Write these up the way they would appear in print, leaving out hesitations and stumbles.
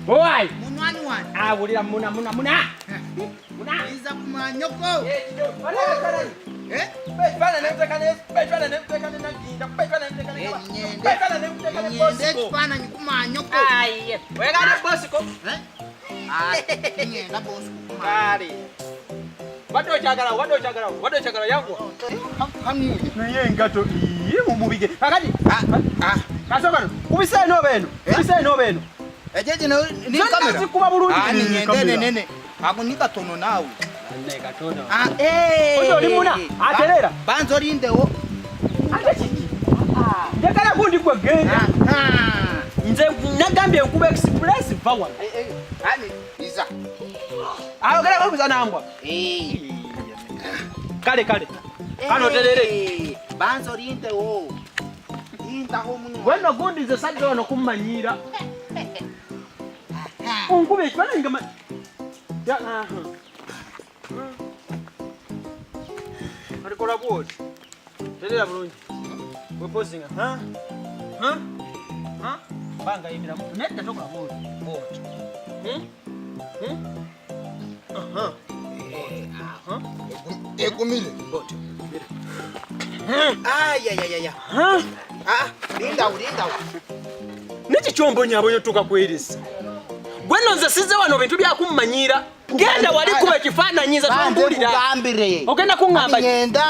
Oi. Munwani wani. Ulira muna. Muna. Iza kumanyoko. Wale kale. Befana nemtekane naginda. Befana nemtekane Bosiko. Befana kumanyoko. Ai, wegane Bosiko. Nyenda Bosiko. Kali. Wado chagala yangu. Hamu. Naye ngato mubige. Kakati. Kasokano. Ubise no beno. Ejeje ni kamera. Sikuba bulungi. Nene. Akunika tono nawe. Neka tono. Ojo limuna. Aterera. Banzo lindewo. Ate chiki. Njagala kundi kwa genda. Nze nagambye nkuba express power. Ani iza. Ayogera babuza nambwa. Kale. Kano terere. Banzo lindewo. Inda homunye. Weno gundi ze sajja ono kumanyira. Unkube chwana ngama. Ya Alikola bwoti. Terera bulungi. We pozinga. Banga yimira mtu netta toka bwoti. Ekumile. Bwoti. Ayayaya. Linda. Niki chombo nyabo yotoka kwirisa. Gweno nze size wano bintu bya kummanyira. Ngenda wali kuba kifaananyiza tumbulira. Bambire. Ogenda kungamba. Ngenda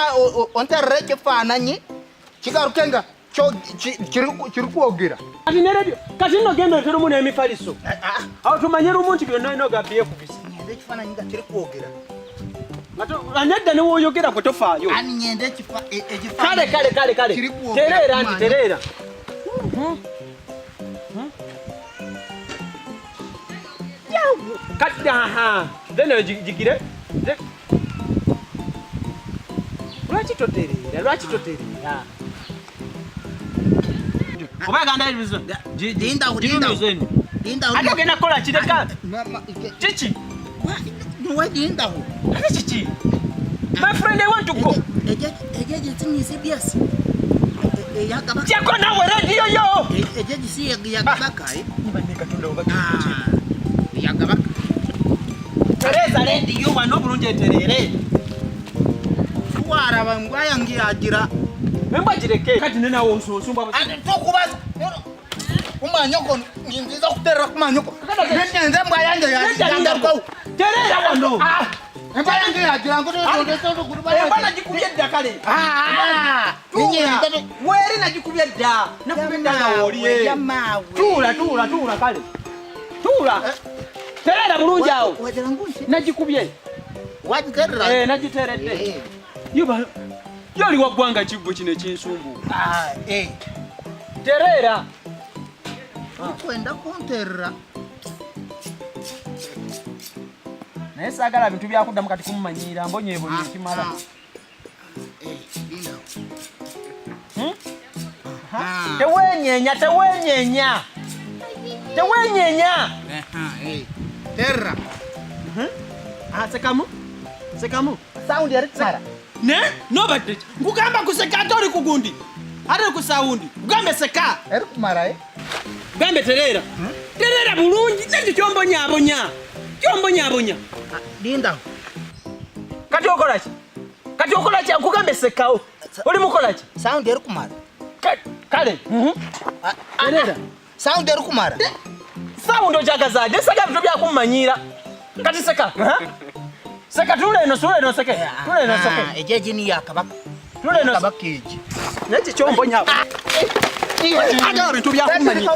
onterere kifaananyi. Kikarukenga kyo kirikuogira. Ati ne radio. Kati nno genda tero mu n'emifaliso. Aho tumanyira omuntu byonna ino gabiye kubisa. Ngende kifaananyi nga kirikuogira. Mato anedda ne woyogera ko tofaayo. Ani ngende ekifaananyi. Kale. Terera. Kati Dene jigire. Lwaki toterera. Oba ganda ibizo. Linda. Ate ogenda kola kireka. Chichi. Why Linda? Ate chichi. My friend, I want to go. Ejeje tini CBS. Yakabaka. Chako nawe radio yo. Ejeje si yakabaka Nibandika tunda obaki. Yakabaka. Tereza radio wano bulunje terere. Fuara bangwaya ngiyagira. Memba jireke. Kati nena osumba. Ande tokubaza. Kumanyoko nginziza kuterera kumanyoko. Nyenze mbwayanje ya kwa. Terera wano. Mbaya ngiyagira ngoto kuruba. Bana jikubye dakale. Weri na jikubye da. Nakubye da woliye. Tula kale. Tula. Terera bulungi awo. Najikubye. Wajiterera. Najiteredde. Yuba. Yoli wagwanga kibbo kine kinsumbu. Terera. Kwenda kunterera. Naye saagala bintu byakuddamu kati kummanyira mbonyeebonye ekimala. Tewenyeenya. Terra. Sekamu. Sound ya ritmara. Ne? Nobody. Ngugamba kuseka atori kugundi. Ate ku sound. Ugambe seka. Ritmara Ugambe terera. Terera bulungi. Naki kyombo nyabonya. Linda. Kati okola ki akugambe sekao. Oli mukola ki? Sound ya ritmara. Kale. Terera. Sound ya ritmara. Sound ojagaza. Desaka bintu byakummanyira. Kati seka. Seka tule eno seke. Ejeje ni yakabaka. Tule eno kabakiji. Naki kyombo nyabo. Aga bintu byakummanyira.